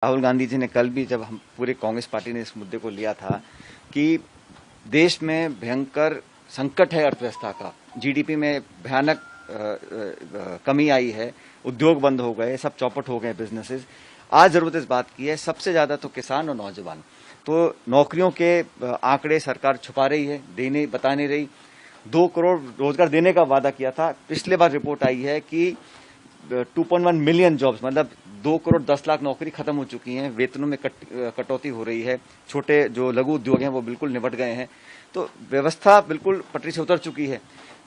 राहुल गांधी जी ने कल भी जब हम पूरे कांग्रेस पार्टी ने इस मुद्दे को लिया था कि देश में भयंकर संकट है, अर्थव्यवस्था का, जीडीपी में भयानक कमी आई है, उद्योग बंद हो गए, सब चौपट हो गए बिजनेसेस। आज जरूरत इस बात की है, सबसे ज्यादा तो किसान और नौजवान। तो नौकरियों के आंकड़े सरकार छुपा रही है, बता नहीं रही। 2 करोड़ रोजगार देने का वादा किया था। पिछले बार रिपोर्ट आई है कि 2.1 मिलियन जॉब्स, मतलब 2 करोड़ 10 लाख नौकरी खत्म हो चुकी हैं, वेतनों में कटौती हो रही है, छोटे जो लघु उद्योग हैं वो बिल्कुल निपट गए हैं। तो व्यवस्था बिल्कुल पटरी से उतर चुकी है।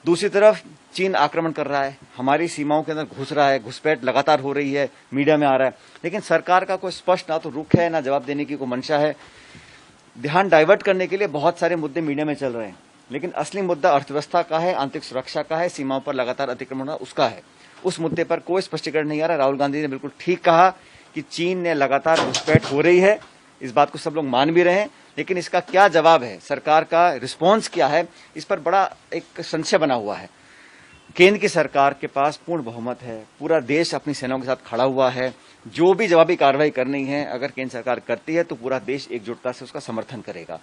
दूसरी तरफ चीन आक्रमण कर रहा है, हमारी सीमाओं के अंदर घुस रहा है, घुसपैठ लगातार हो रही है, मीडिया में आ रहा है, लेकिन सरकार का कोई स्पष्ट ना तो रुख है, ना जवाब देने की कोई मंशा है। ध्यान डाइवर्ट करने के लिए बहुत सारे मुद्दे मीडिया में चल रहे हैं, लेकिन असली मुद्दा अर्थव्यवस्था का है, आंतरिक सुरक्षा का है, सीमाओं पर लगातार अतिक्रमण होना उसका है। उस मुद्दे पर कोई स्पष्टीकरण नहीं आ रहा। राहुल गांधी ने बिल्कुल ठीक कहा कि चीन ने लगातार घुसपैठ हो रही है, इस बात को सब लोग मान भी रहे हैं, लेकिन इसका क्या जवाब है, सरकार का रिस्पॉन्स क्या है, इस पर बड़ा एक संशय बना हुआ है। केंद्र की सरकार के पास पूर्ण बहुमत है, पूरा देश अपनी सेनाओं के साथ खड़ा हुआ है। जो भी जवाबी कार्रवाई करनी है, अगर केंद्र सरकार करती है तो पूरा देश एकजुटता से उसका समर्थन करेगा।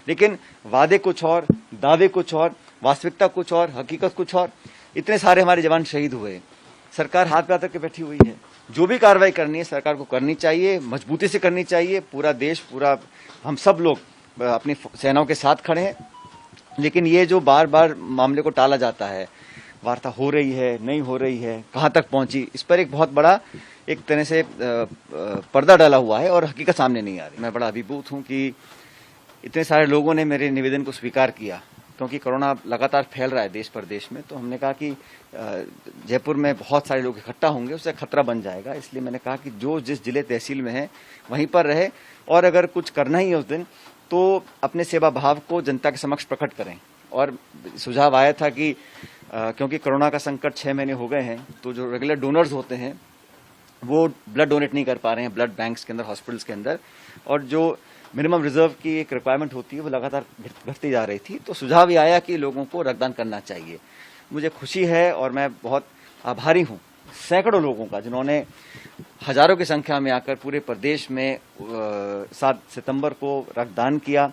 लेकिन वादे कुछ और, दावे कुछ और, वास्तविकता कुछ और, हकीकत कुछ और। इतने सारे हमारे जवान शहीद हुए, सरकार हाथ पे हाथ के बैठी हुई है। जो भी कार्रवाई करनी है सरकार को करनी चाहिए, मजबूती से करनी चाहिए। पूरा देश, पूरा हम सब लोग अपनी सेनाओं के साथ खड़े हैं। लेकिन ये जो बार बार मामले को टाला जाता है, वार्ता हो रही है, नहीं हो रही है, कहां तक पहुंची, इस पर एक बहुत बड़ा एक तरह से पर्दा डाला हुआ है और हकीकत सामने नहीं आ रही। मैं बड़ा अभिभूत हूं कि इतने सारे लोगों ने मेरे निवेदन को स्वीकार किया, क्योंकि कोरोना लगातार फैल रहा है देश प्रदेश में। तो हमने कहा कि जयपुर में बहुत सारे लोग इकट्ठा होंगे, उससे खतरा बन जाएगा। इसलिए मैंने कहा कि जो जिस जिले तहसील में है वहीं पर रहे, और अगर कुछ करना ही है उस दिन तो अपने सेवा भाव को जनता के समक्ष प्रकट करें। और सुझाव आया था कि क्योंकि कोरोना का संकट 6 महीने हो गए हैं, तो जो रेगुलर डोनर्स होते हैं वो ब्लड डोनेट नहीं कर पा रहे हैं ब्लड बैंक्स के अंदर, हॉस्पिटल्स के अंदर, और जो मिनिमम रिजर्व की एक रिक्वायरमेंट होती है वो लगातार घटती जा रही थी। तो सुझाव ये आया कि लोगों को रक्तदान करना चाहिए। मुझे खुशी है और मैं बहुत आभारी हूं सैकड़ों लोगों का, जिन्होंने हजारों की संख्या में आकर पूरे प्रदेश में 7 सितंबर को रक्तदान किया।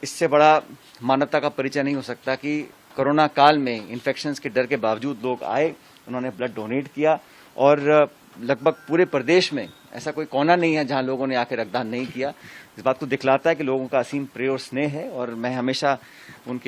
इससे बड़ा मानवता का परिचय नहीं हो सकता कि कोरोना काल में इन्फेक्शंस के डर के बावजूद लोग आए, उन्होंने ब्लड डोनेट किया। और लगभग पूरे प्रदेश में ऐसा कोई कोना नहीं है जहां लोगों ने आकर रक्तदान नहीं किया। इस बात को दिखलाता है कि लोगों का असीम प्रेम और स्नेह है, और मैं हमेशा उनके